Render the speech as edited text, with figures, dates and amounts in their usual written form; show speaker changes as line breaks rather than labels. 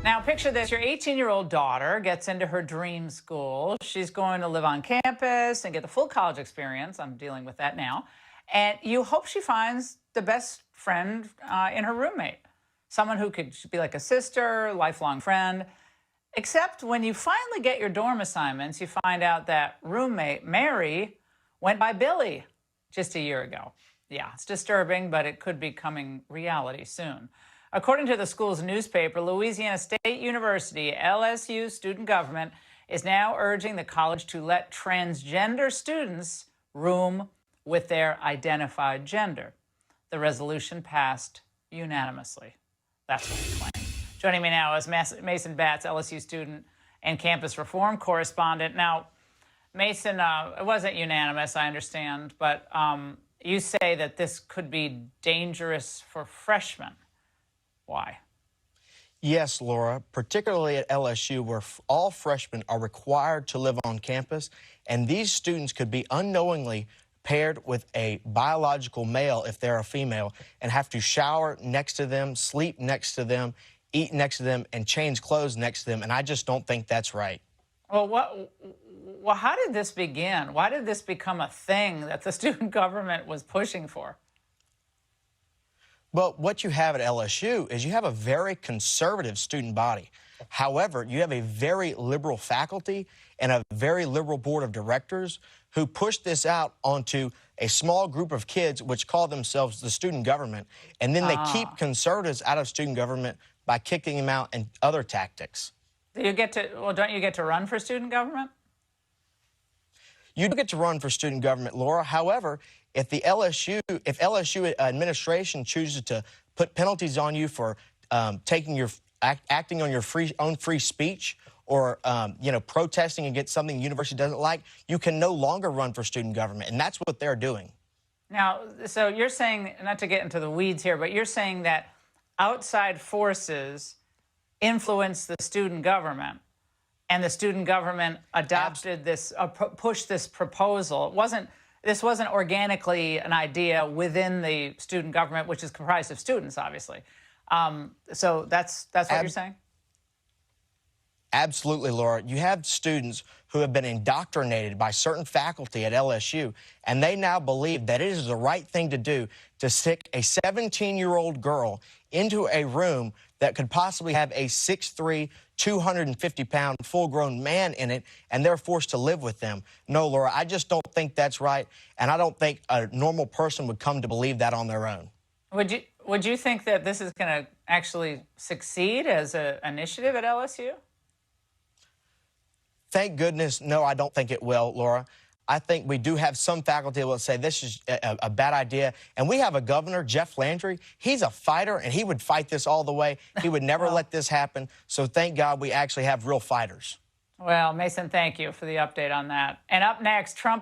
Now, picture this. Your 18-year-old daughter gets into her dream school. She's going to live on campus and get the full college experience. I'm dealing with that now. And you hope she finds the best friend in her roommate, someone who could be like a sister, lifelong friend. Except when you finally get your dorm assignments, you find out that roommate, Mary, went by Billy just a year ago. Yeah, it's disturbing, but it could be coming reality soon. According to the school's newspaper, Louisiana State University, LSU student government is now urging the college to let transgender students room with their identified gender. The resolution passed unanimously. That's what they claim. Joining me now is Mason Batts, LSU student and campus reform correspondent. Now, Mason, it wasn't unanimous, I understand, but you say that this could be dangerous for freshmen. Why?
Yes, Laura, particularly at LSU, where all freshmen are required to live on campus, and these students could be unknowingly paired with a biological male if they're a female and have to shower next to them, sleep next to them, eat next to them, and change clothes next to them, and I just don't think that's right.
Well, how did this begin? Why did this become a thing that the student government was pushing for?
Well, what you have at LSU is you have a very conservative student body. However, you have a very liberal faculty and a very liberal board of directors who pushed this out onto a small group of kids which call themselves the student government. And then they keep conservatives out of student government by kicking them out and other tactics.
Do you get to, well, don't you get to run for student government?
You do get to run for student government, Laura. However, if LSU administration chooses to put penalties on you for acting on your own free speech or protesting against something the university doesn't like, you can no longer run for student government, and that's what they're doing.
Now, so you're saying, not to get into the weeds here, but you're saying that outside forces influence the student government, and the student government adopted this, pushed this proposal. This wasn't organically an idea within the student government, which is comprised of students, obviously. So that's what you're saying?
Absolutely, Laura. You have students who have been indoctrinated by certain faculty at LSU, and they now believe that it is the right thing to do to stick a 17-year-old girl into a room that could possibly have a 6'3", 250-pound full-grown man in it, and they're forced to live with them. No, Laura, I just don't think that's right, and I don't think a normal person would come to believe that on their own.
Would you think that this is going to actually succeed as an initiative at LSU?
Thank goodness, no, I don't think it will, Laura. I think we do have some faculty that will say this is a bad idea. And we have a governor, Jeff Landry. He's a fighter, and he would fight this all the way. He would never let this happen. So thank God we actually have real fighters.
Well, Mason, thank you for the update on that. And up next, Trump